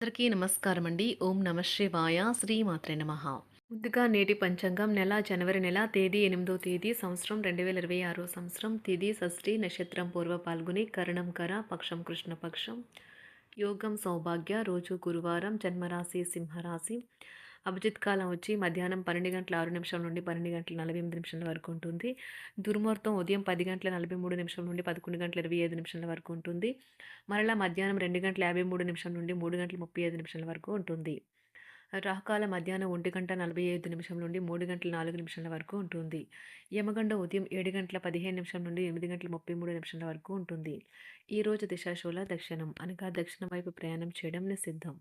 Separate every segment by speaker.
Speaker 1: అందరికీ నమస్కారం అండి. ఓం నమ శివాయ. శ్రీమాత్రే నమః. ముందుగా నేటి పంచాంగం జనవరి నెల తేదీ 8వ తేదీ సంవత్సరం 2026 సంవత్సరం తిథి షష్ఠి నక్షత్రం పూర్వ పాల్గొని కరణం కర పక్షం కృష్ణపక్షం యోగం సౌభాగ్య రోజు గురువారం జన్మరాశి సింహరాశి అభిజిత్ కాలం వచ్చి మధ్యాహ్నం 12:06 నుండి 12:48 వరకు ఉంటుంది. దుర్ముహూర్తం ఉదయం 10:43 నుండి 11:25 వరకు ఉంటుంది. మరలా మధ్యాహ్నం 2:53 నుండి 3:35 వరకు ఉంటుంది. రాహుకాలం మధ్యాహ్నం 1:45 నుండి 3:04 వరకు ఉంటుంది. యమగండ ఉదయం 7:15 నుండి 8:33 వరకు ఉంటుంది. ఈరోజు దిశాశూల దక్షిణం అనగా దక్షిణం వైపు ప్రయాణం చేయడం నిషిద్ధం.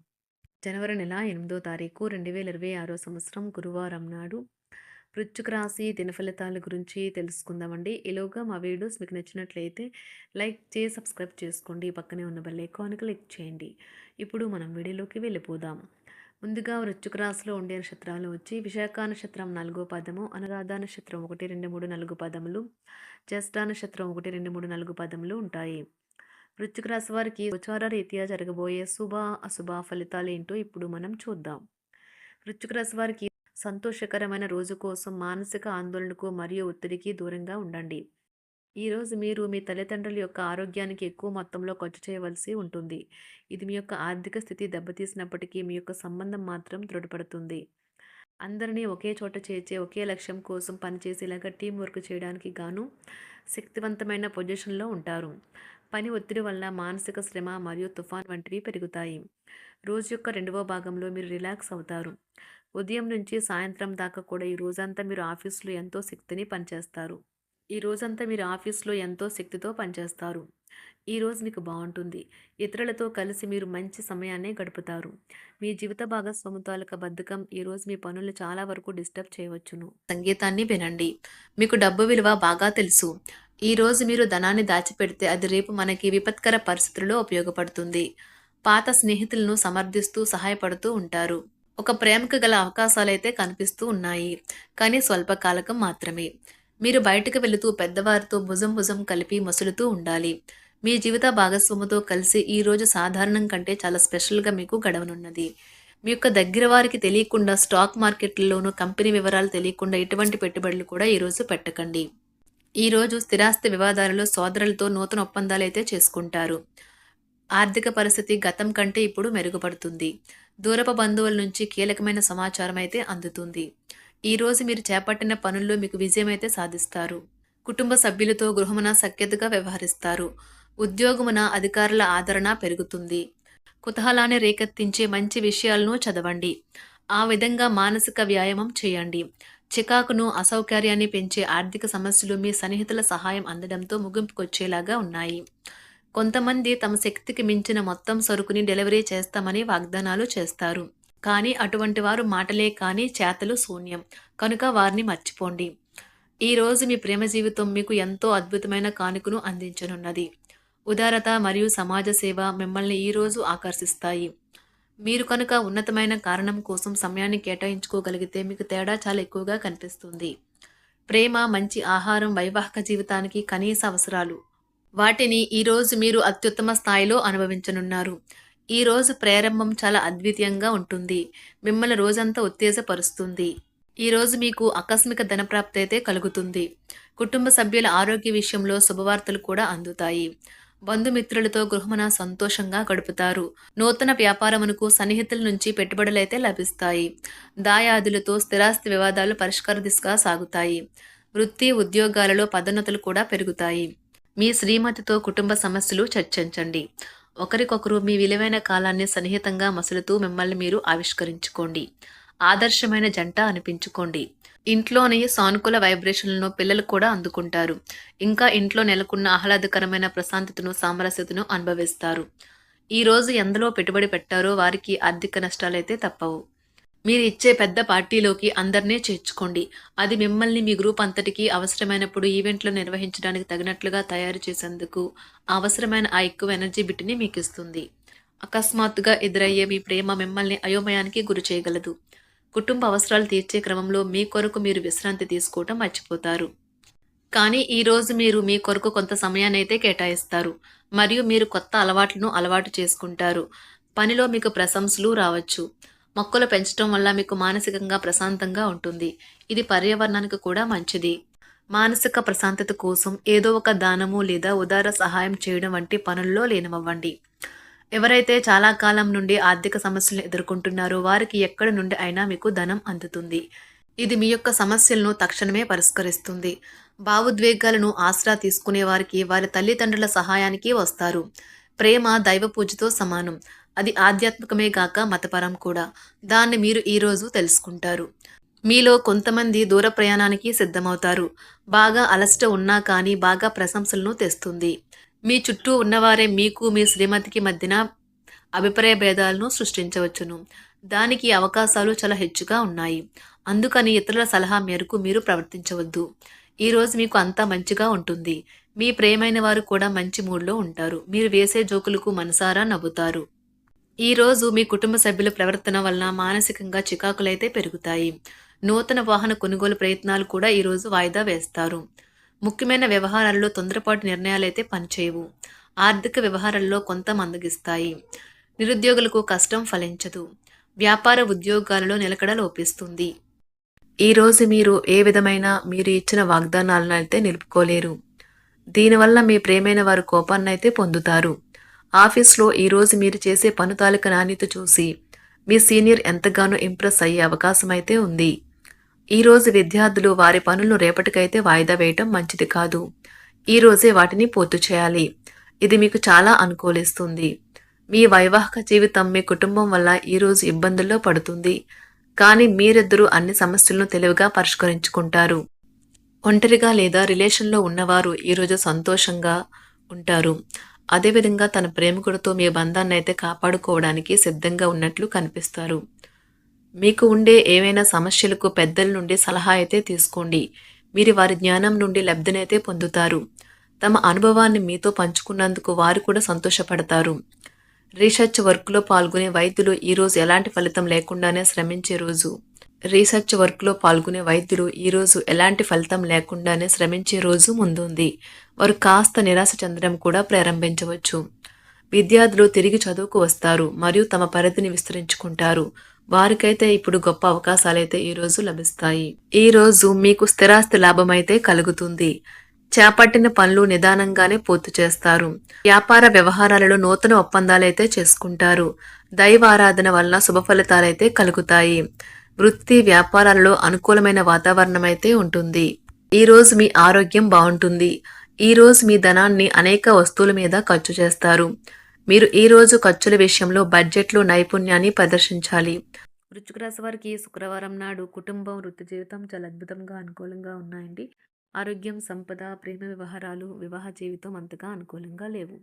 Speaker 1: జనవరి నెల 8వ తారీఖు 2026 సంవత్సరం గురువారం నాడు వృశ్చిక రాశి దినఫలితాల గురించి తెలుసుకుందామండి. ఈలోగా మా వీడియోస్ మీకు నచ్చినట్లయితే లైక్ చేసి సబ్స్క్రైబ్ చేసుకోండి. పక్కనే ఉన్న బెల్ ఐకాన్ క్లిక్ చేయండి. ఇప్పుడు మనం వీడియోలోకి వెళ్ళిపోదాం. ముందుగా వృశ్చిక రాశిలో ఉండే నక్షత్రాలు వచ్చి విశాఖ నక్షత్రం 4వ పదము, అనురాధ నక్షత్రం 1, 2, 3, 4 పదములు, జ్యేష్ఠ నక్షత్రం 1, 2, 3, 4 పదములు ఉంటాయి. వృశ్చిక రాశి వారికి గోచార రీత్యా జరగబోయే శుభ అశుభ ఫలితాలు ఏంటో ఇప్పుడు మనం చూద్దాం. వృశ్చిక రాశి వారికి సంతోషకరమైన రోజు కోసం మానసిక ఆందోళనకు మరియు ఒత్తిడికి దూరంగా ఉండండి. ఈరోజు మీరు మీ తల్లిదండ్రుల యొక్క ఆరోగ్యానికి ఎక్కువ మొత్తంలో ఖర్చు చేయవలసి ఉంటుంది. ఇది మీ యొక్క ఆర్థిక స్థితి దెబ్బతీసినప్పటికీ మీ యొక్క సంబంధం మాత్రం దృఢపడుతుంది. అందరినీ ఒకే చోట చేర్చే ఒకే లక్ష్యం కోసం పనిచేసేలాగా టీం వర్క్ చేయడానికి గాను శక్తివంతమైన పొజిషన్లో ఉంటారు. పని ఒత్తిడి వల్ల మానసిక శ్రమ మరియు తుఫాన్ వంటివి పెరుగుతాయి. రోజు యొక్క 2వ భాగంలో మీరు రిలాక్స్ అవుతారు. ఉదయం నుంచి సాయంత్రం దాకా కూడా ఈ రోజంతా మీరు ఆఫీస్లో ఎంతో శక్తితో పనిచేస్తారు. ఈరోజు మీకు బాగుంటుంది. ఇతరులతో కలిసి మీరు మంచి సమయాన్ని గడుపుతారు. మీ జీవిత భాగస్వామి తాలూకా బద్ధకం ఈరోజు మీ పనులు చాలా వరకు డిస్టర్బ్ చేయవచ్చును. సంగీతాన్ని వినండి. మీకు డబ్బు విలువ బాగా తెలుసు. ఈరోజు మీరు ధనాన్ని దాచిపెడితే అది రేపు మనకి విపత్కర పరిస్థితుల్లో ఉపయోగపడుతుంది. పాత స్నేహితులను సమర్థిస్తూ సహాయపడుతూ ఉంటారు. ఒక ప్రేమకు గల అవకాశాలైతే కనిపిస్తూ ఉన్నాయి, కానీ స్వల్పకాలకం మాత్రమే. మీరు బయటకు వెళుతూ పెద్దవారితో భుజం భుజం కలిపి మసులుతూ ఉండాలి. మీ జీవిత భాగస్వామితో కలిసి ఈరోజు సాధారణం కంటే చాలా స్పెషల్గా మీకు గడవనున్నది. మీ యొక్క దగ్గర వారికి తెలియకుండా స్టాక్ మార్కెట్లలోనూ కంపెనీ వివరాలు తెలియకుండా ఎటువంటి పెట్టుబడులు కూడా ఈరోజు పెట్టకండి. ఈరోజు స్థిరాస్తి వివాదాలలో సోదరులతో నూతన ఒప్పందాలు అయితే చేసుకుంటారు. ఆర్థిక పరిస్థితి గతం కంటే ఇప్పుడు మెరుగుపడుతుంది. దూరపు బంధువుల నుంచి కీలకమైన సమాచారం అయితే అందుతుంది. ఈరోజు మీరు చేపట్టిన పనుల్లో మీకు విజయం అయితే సాధిస్తారు. కుటుంబ సభ్యులతో గృహమున సఖ్యతగా వ్యవహరిస్తారు. ఉద్యోగమున అధికారుల ఆదరణ పెరుగుతుంది. కుతూహలాన్ని రేకెత్తించే మంచి విషయాలను చదవండి. ఆ విధంగా మానసిక వ్యాయామం చేయండి. చికాకును అసౌకర్యాన్ని పెంచే ఆర్థిక సమస్యలు మీ సన్నిహితుల సహాయం అందడంతో ముగింపుకొచ్చేలాగా ఉన్నాయి. కొంతమంది తమ శక్తికి మించిన మొత్తం సరుకుని డెలివరీ చేస్తామని వాగ్దానాలు చేస్తారు. కానీ అటువంటి వారు మాటలే కానీ చేతలు శూన్యం. కనుక వారిని మర్చిపోండి. ఈరోజు మీ ప్రేమ జీవితం మీకు ఎంతో అద్భుతమైన కానుకను అందించనున్నది. ఉదారత మరియు సమాజ సేవ మిమ్మల్ని ఈరోజు ఆకర్షిస్తాయి. మీరు కనుక ఉన్నతమైన కారణం కోసం సమయాన్ని కేటాయించుకోగలిగితే మీకు తేడా చాలా ఎక్కువగా కనిపిస్తుంది. ప్రేమ, మంచి ఆహారం వైవాహిక జీవితానికి కనీస అవసరాలు. వాటిని ఈరోజు మీరు అత్యుత్తమ స్థాయిలో అనుభవించనున్నారు. ఈరోజు ప్రారంభం చాలా అద్వితీయంగా ఉంటుంది. మిమ్మల్ని రోజంతా ఉత్తేజపరుస్తుంది. ఈరోజు మీకు ఆకస్మిక ధనప్రాప్తి అయితే కలుగుతుంది. కుటుంబ సభ్యుల ఆరోగ్య విషయంలో శుభవార్తలు కూడా అందుతాయి. బంధుమిత్రులతో గృహమున సంతోషంగా గడుపుతారు. నూతన వ్యాపారమునకు సన్నిహితుల నుంచి పెట్టుబడులైతే లభిస్తాయి. దాయాదులతో స్థిరాస్తి వివాదాలు పరిష్కార దిశగా సాగుతాయి. వృత్తి ఉద్యోగాలలో పదోన్నతులు కూడా పెరుగుతాయి. మీ శ్రీమతితో కుటుంబ సమస్యలు చర్చించండి. ఒకరికొకరు మీ విలువైన కాలాన్ని సన్నిహితంగా మసులుతూ మిమ్మల్ని మీరు ఆవిష్కరించుకోండి. ఆదర్శమైన జంట అనిపించుకోండి. ఇంట్లోని సానుకూల వైబ్రేషన్లను పిల్లలు కూడా అందుకుంటారు. ఇంకా ఇంట్లో నెలకొన్న ఆహ్లాదకరమైన ప్రశాంతతను, సామరస్యతను అనుభవిస్తారు. ఈరోజు ఎందులో పెట్టుబడి పెట్టారో వారికి ఆర్థిక నష్టాలైతే తప్పవు. మీరు ఇచ్చే పెద్ద పార్టీలోకి అందరినీ చేర్చుకోండి. అది మిమ్మల్ని మీ గ్రూప్ అంతటికీ అవసరమైనప్పుడు ఈవెంట్లు నిర్వహించడానికి తగినట్లుగా తయారు చేసేందుకు అవసరమైన ఆ ఎక్కువ ఎనర్జీ బిట్ని మీకు ఇస్తుంది. అకస్మాత్తుగా ఎదురయ్యే మీ ప్రేమ మిమ్మల్ని అయోమయానికి గురి చేయగలదు. కుటుంబ అవసరాలు తీర్చే క్రమంలో మీ కొరకు మీరు విశ్రాంతి తీసుకోవటం మర్చిపోతారు. కానీ ఈరోజు మీరు మీ కొరకు కొంత సమయాన్ని అయితే కేటాయిస్తారు. మరియు మీరు కొత్త అలవాట్లను అలవాటు చేసుకుంటారు. పనిలో మీకు ప్రశంసలు రావచ్చు. మొక్కలు పెంచడం వల్ల మీకు మానసికంగా ప్రశాంతంగా ఉంటుంది. ఇది పర్యావరణానికి కూడా మంచిది. మానసిక ప్రశాంతత కోసం ఏదో ఒక దానము లేదా ఉదార సహాయం చేయడం వంటి పనుల్లో లీనమవ్వండి. ఎవరైతే చాలా కాలం నుండి ఆర్థిక సమస్యలను ఎదుర్కొంటున్నారో వారికి ఎక్కడి నుండి అయినా మీకు ధనం అందుతుంది. ఇది మీ యొక్క సమస్యలను తక్షణమే పరిష్కరిస్తుంది. భావోద్వేగాలను ఆసరా తీసుకునే వారికి వారి తల్లిదండ్రుల సహాయానికి వస్తారు. ప్రేమ దైవ పూజతో సమానం. అది ఆధ్యాత్మికమే గాక మతపరం కూడా. దాన్ని మీరు ఈరోజు తెలుసుకుంటారు. మీలో కొంతమంది దూర ప్రయాణానికి సిద్ధమవుతారు. బాగా అలసట ఉన్నా కానీ బాగా ప్రశంసలను తెస్తుంది. మీ చుట్టూ ఉన్నవారే మీకు మీ శ్రీమతికి మధ్యన అభిప్రాయ భేదాలను సృష్టించవచ్చును. దానికి అవకాశాలు చాలా హెచ్చుగా ఉన్నాయి. అందుకని ఇతరుల సలహా మేరకు మీరు ప్రవర్తించవద్దు. ఈరోజు మీకు అంతా మంచిగా ఉంటుంది. మీ ప్రియమైన వారు కూడా మంచి మూడ్లో ఉంటారు. మీరు వేసే జోకులకు మనసారా నవ్వుతారు. ఈరోజు మీ కుటుంబ సభ్యుల ప్రవర్తన వలన మానసికంగా చికాకులైతే పెరుగుతాయి. నూతన వాహన కొనుగోలు ప్రయత్నాలు కూడా ఈరోజు వాయిదా వేస్తారు. ముఖ్యమైన వ్యవహారాల్లో తొందరపాటు నిర్ణయాలైతే పనిచేయవు. ఆర్థిక వ్యవహారాల్లో కొంత మందగిస్తాయి. నిరుద్యోగులకు కష్టం ఫలించదు. వ్యాపార ఉద్యోగాలలో నిలకడ లోపిస్తుంది. ఈరోజు మీరు ఏ విధమైన మీరు ఇచ్చిన వాగ్దానాలను అయితే నిలుపుకోలేరు. దీనివల్ల మీ ప్రేమైన వారు కోపాన్నైతే పొందుతారు. ఆఫీస్లో ఈరోజు మీరు చేసే పను తాలూకా నాణ్యత చూసి మీ సీనియర్ ఎంతగానో ఇంప్రెస్ అయ్యే అవకాశం అయితే ఉంది. ఈరోజు విద్యార్థులు వారి పనులను రేపటికైతే వాయిదా వేయటం మంచిది కాదు. ఈరోజే వాటిని పూర్తి చేయాలి. ఇది మీకు చాలా అనుకూలిస్తుంది. మీ వైవాహిక జీవితం మీ కుటుంబం వల్ల ఈరోజు ఇబ్బందుల్లో పడుతుంది. కానీ మీరిద్దరూ అన్ని సమస్యలను తెలివిగా పరిష్కరించుకుంటారు. ఒంటరిగా లేదా రిలేషన్లో ఉన్నవారు ఈరోజు సంతోషంగా ఉంటారు. అదేవిధంగా తన ప్రేమికుడితో మీ బంధాన్ని అయితే కాపాడుకోవడానికి సిద్ధంగా ఉన్నట్లు కనిపిస్తారు. మీకు ఉండే ఏవైనా సమస్యలకు పెద్దల నుండి సలహా అయితే తీసుకోండి. మీరు వారి జ్ఞానం నుండి లబ్ధినైతే పొందుతారు. తమ అనుభవాన్ని మీతో పంచుకున్నందుకు వారు కూడా సంతోషపడతారు. రీసెర్చ్ వర్క్లో పాల్గొనే వైద్యులు ఈరోజు ఎలాంటి ఫలితం లేకుండానే శ్రమించే రోజు. ఈరోజు ఎలాంటి ఫలితం లేకుండానే శ్రమించే రోజు ముందుంది. వారు కాస్త నిరాశ చెందడం కూడా ప్రారంభించవచ్చు. విద్యార్థులు తిరిగి చదువుకు వస్తారు మరియు తమ పరిధిని విస్తరించుకుంటారు. వారికైతే ఇప్పుడు గొప్ప అవకాశాలైతే ఈరోజు లభిస్తాయి. ఈరోజు మీకు స్థిరాస్తి లాభమైతే కలుగుతుంది. చేపట్టిన పనులు నిదానంగానే పూర్తి చేస్తారు. వ్యాపార వ్యవహారాలలో నూతన ఒప్పందాలైతే చేసుకుంటారు. దైవ ఆరాధన వలన శుభ ఫలితాలైతే కలుగుతాయి. వృత్తి వ్యాపారాలలో అనుకూలమైన వాతావరణం అయితే ఉంటుంది. ఈరోజు మీ ఆరోగ్యం బాగుంటుంది. ఈరోజు మీ ధనాన్ని అనేక వస్తువుల మీద ఖర్చు చేస్తారు. మీరు ఈరోజు ఖర్చుల విషయంలో బడ్జెట్లో నైపుణ్యాన్ని ప్రదర్శించాలి. వృశ్చిక రాశి వారికి శుక్రవారం నాడు కుటుంబం వృత్తి జీవితం చాలా అద్భుతంగా అనుకూలంగా ఉన్నాయండి. ఆరోగ్యం సంపద ప్రేమ వ్యవహారాలు వివాహ జీవితం అంతగా అనుకూలంగా లేవు.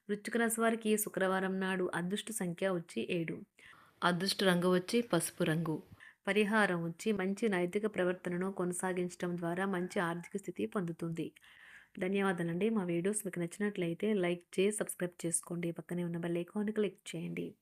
Speaker 1: వృశ్చిక రాశి వారికి శుక్రవారం నాడు అదృష్ట సంఖ్య వచ్చి 7. అదృష్ట రంగు వచ్చి పసుపు రంగు. పరిహారం వచ్చి మంచి నైతిక ప్రవర్తనను కొనసాగించడం ద్వారా మంచి ఆర్థిక స్థితి పొందుతుంది. ధన్యవాదాలండి. మా వీడియోస్ మీకు నచ్చినట్లయితే లైక్ చేసి సబ్స్క్రైబ్ చేసుకోండి. పక్కనే ఉన్న బెల్ ఐకాన్ని క్లిక్ చేయండి.